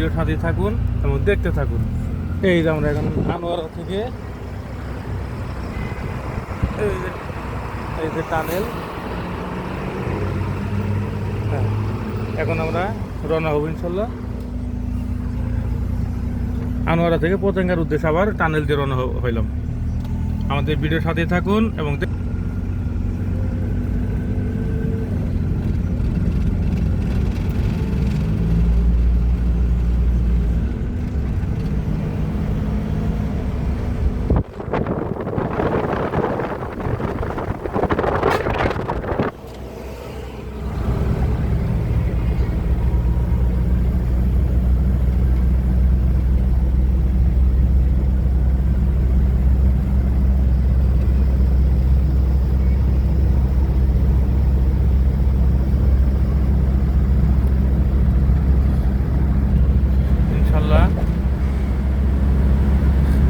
Video সাথে থাকুন এবং দেখতে থাকুন। এই যে আমরা এখন আনোয়ারা থেকে এই যে টানেল, হ্যাঁ, এখন আমরা রওনা হব ইনশাল্লাহ আনোয়ারা থেকে পতেঙ্গার উদ্দেশ্যে। আবার টানেল দিয়ে রওনা হইলাম। আমাদের ভিডিওর সাথে থাকুন এবং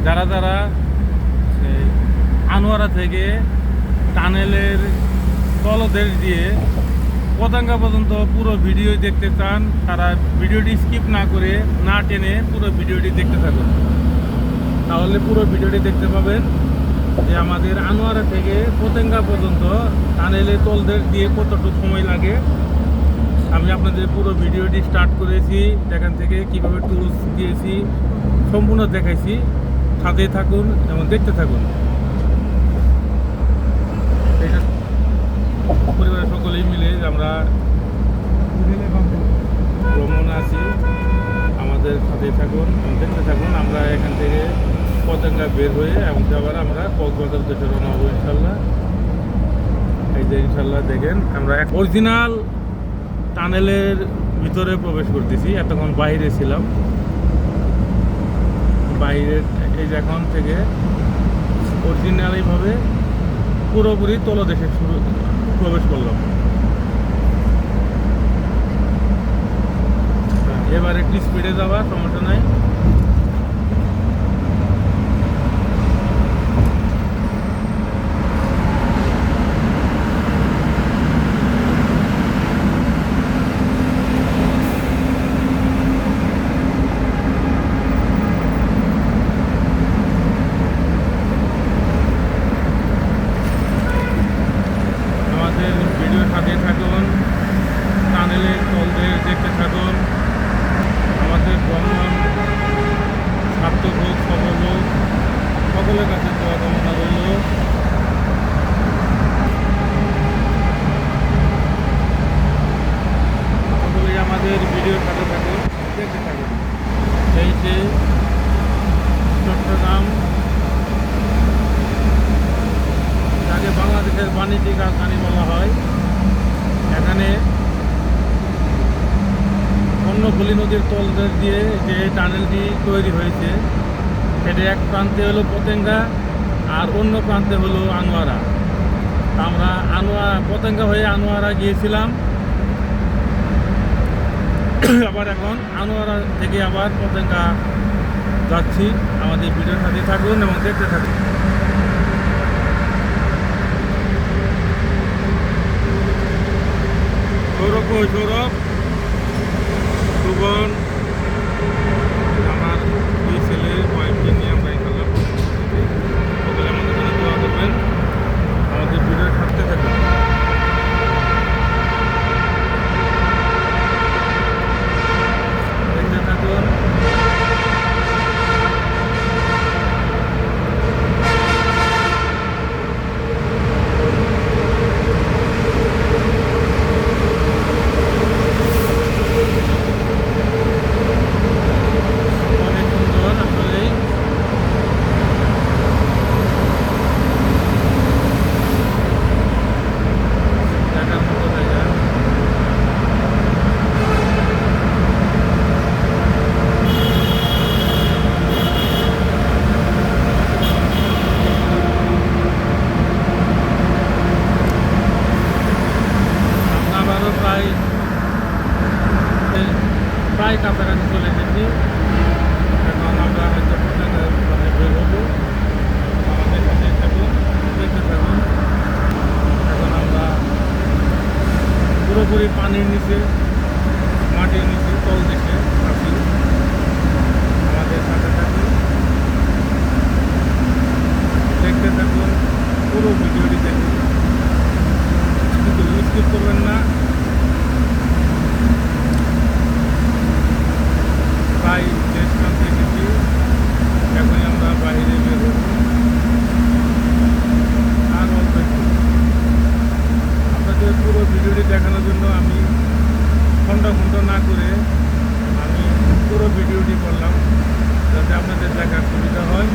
যারা যারা আনোয়ারা থেকে টানেলের তলদেশ দিয়ে পতেঙ্গা পর্যন্ত পুরো ভিডিও দেখতে চান, তারা ভিডিওটি স্কিপ না করে না টেনে পুরো ভিডিওটি দেখতে থাকুন। তাহলে পুরো ভিডিওটি দেখতে পাবেন যে আমাদের আনোয়ারা থেকে পতেঙ্গা পর্যন্ত টানেলের তলদেশ দিয়ে কতটুকু সময় লাগে। আমি আপনাদের পুরো ভিডিওটি স্টার্ট করেছি, যেখান থেকে কীভাবে টুলস দিয়েছি সম্পূর্ণ দেখাইছি। সাথে থাকুন এবং দেখতে থাকুন। পরিবারের সকলেই মিলে আমরা ভ্রমণ আছি, আমাদের সাথে থাকুন এবং দেখতে থাকুন। আমরা এখান থেকে পতেঙ্গা বের হয়ে এবং আবার আমরা কক্সবাজার উদ্দেশ্যে রওনা হবো ইনশাল্লাহ। এই যে ইনশাল্লাহ দেখেন আমরা অরিজিনাল টানেলের ভিতরে প্রবেশ করতেছি। এতক্ষণ বাইরে ছিলাম, বাইরের এই যে এখন থেকে অরিজিনালিভাবে পুরোপুরি তলদেশে প্রবেশ করলাম। এবার একটু স্পিডে যাওয়া সমস্যা নাই। সাথে থাকুন, টানেলের তলদেশ দেখতে থাকুন। আমাদের ভ্রমণ সার্থক হোক, সফল হোক, সকলের কাছে দোয়া কামনা রইল। সকলেই আমাদের ভিডিওর সাথে থাকুন, দেখতে থাকুন। এই যে চট্টগ্রাম, যাকে বাংলাদেশের বাণিজ্যিক রাজধানী বলা হয়, এখানে কর্ণফুলী নদীর তলদেশ দিয়ে যে টানেলটি তৈরি হয়েছে, সেটা এক প্রান্তে হলো পতেঙ্গা আর অন্য প্রান্তে হলো আনোয়ারা। আমরা পতেঙ্গা হয়ে আনোয়ারা গিয়েছিলাম, আবার এখন আনোয়ারা থেকে আবার পতেঙ্গা যাচ্ছি। আমাদের ভিডিওর সাথে থাকুন এবং দেখতে থাকুন। সৌরভ সুবন, আমার দুই ছেলে ওয়াইফকে নিয়ে আমরা ইনশাল্লাহ সকলে আমাদের জন্য দোয়া করবেন। আমাদের ভিডিও থাকতে থাকুন। দেখতে থাকুন। প্রায় কাছাকাছি চলে এসেছি। এখন আমরা হয়তো বের হবো। আমাদের সাথে থাকুন, দেখতে থাকুন। এখন আমরা পুরোপুরি পানির নিচে, মাটির নিচে, তল দেশে আছি। ভিডিওটি দেখুন, কিন্তু স্কিপ করবেন না। প্রায় দেশ প্রান্তে গেছি, এখনই আমরা বাইরে বের হব। আর অল্প একটু আপনাদের পুরো ভিডিওটি দেখানোর জন্য আমি খন্ড না করে আমি পুরো ভিডিওটি করলাম, যাতে আপনাদের দেখার সুবিধা হয়।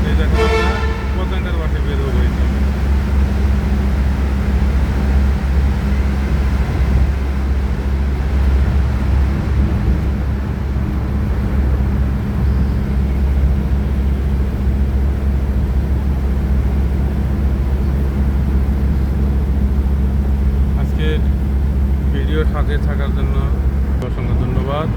এই দেখুন, আমরা পতেঙ্গার বাসে বের হবো। আজকের ভিডিওর সাথে থাকার জন্য অসংখ্য ধন্যবাদ।